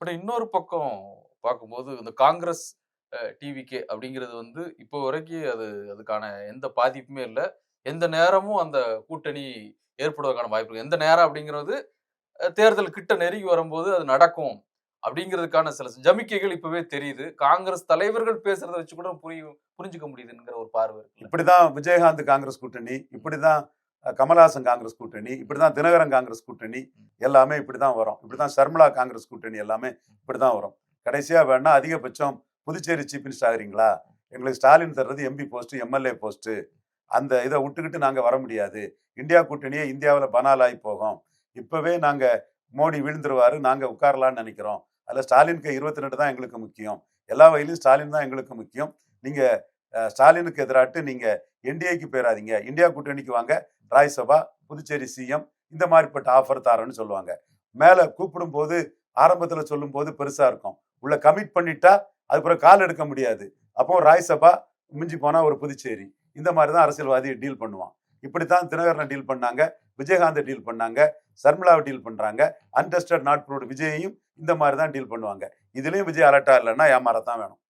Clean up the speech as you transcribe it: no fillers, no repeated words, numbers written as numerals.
But இன்னொரு பக்கம் பார்க்கும்போது இந்த காங்கிரஸ் டிவிகே அப்படிங்கிறது வந்து இப்போ வரைக்கும் அதுக்கான எந்த பாதிப்புமே இல்ல. எந்த நேரமும் அந்த கூட்டணி ஏற்படுவதற்கான வாய்ப்பு இருக்கு. எந்த நேரம் அப்படிங்கிறது தேர்தல் கிட்ட நெருங்கி வரும்போது அது நடக்கும். அப்படிங்கிறதுக்கான சில ஜமிக்கைகள் இப்பவே தெரியுது. காங்கிரஸ் தலைவர்கள் பேசுறத வச்சு கூட புரிஞ்சுக்க முடியுதுங்கிற ஒரு பார்வை இருக்குல்ல. இப்படிதான் விஜயகாந்த் காங்கிரஸ் கூட்டணி, இப்படிதான் கமல்ஹாசன் காங்கிரஸ் கூட்டணி, இப்படிதான் தினகரன் காங்கிரஸ் கூட்டணி, எல்லாமே இப்படிதான் வரும். இப்படிதான் ஷர்மிளா காங்கிரஸ் கூட்டணி எல்லாமே இப்படிதான் வரும். கடைசியா வேணா அதிகபட்சம் புதுச்சேரி சீஃப் மினிஸ்டர் ஆகிறீங்களா, எங்களுக்கு ஸ்டாலின் தர்றது எம்பி போஸ்ட், எம்எல்ஏ போஸ்ட், அந்த இதை விட்டுக்கிட்டு நாங்க வர முடியாது. இந்தியா கூட்டணியே இந்தியாவில் பனாலாகி போகும். இப்பவே நாங்க மோடி விழுந்துருவாரு, நாங்க உட்காரலான்னு நினைக்கிறோம். அதுல ஸ்டாலினுக்கு 22 தான் எங்களுக்கு முக்கியம். எல்லா வகையிலும் ஸ்டாலின் தான் எங்களுக்கு முக்கியம். நீங்க ஸ்டாலினுக்கு எதிராட்டு நீங்க என்டிஏக்கு போயிடாதீங்க, இந்தியா கூட்டணிக்கு வாங்க, ராஜ்யசபா, புதுச்சேரி சிஎம், இந்த மாதிரிப்பட்ட ஆஃபர் தாரன்னு சொல்லுவாங்க. மேல கூப்பிடும் போது ஆரம்பத்துல சொல்லும் போது பெருசா இருக்கும். உள்ள கமிட் பண்ணிட்டா அதுக்கப்புறம் கால் எடுக்க முடியாது. அப்போ ராஜ்யசபா, மிஞ்சி போனா ஒரு புதுச்சேரி, இந்த மாதிரி தான் அரசியல்வாதி டீல் பண்ணுவான். இப்படித்தான் தினகரனை டீல் பண்ணாங்க, விஜயகாந்தை டீல் பண்ணாங்க, சர்மிளாவை டீல் பண்றாங்க, அன்டெஸ்டட் நாட் ப்ரூவ்டு விஜயையும் இந்த மாதிரி தான் டீல் பண்ணுவாங்க. இதுலயும் விஜய் அலர்ட்டா இல்லைன்னா ஏமாறத்தான் வேணும்.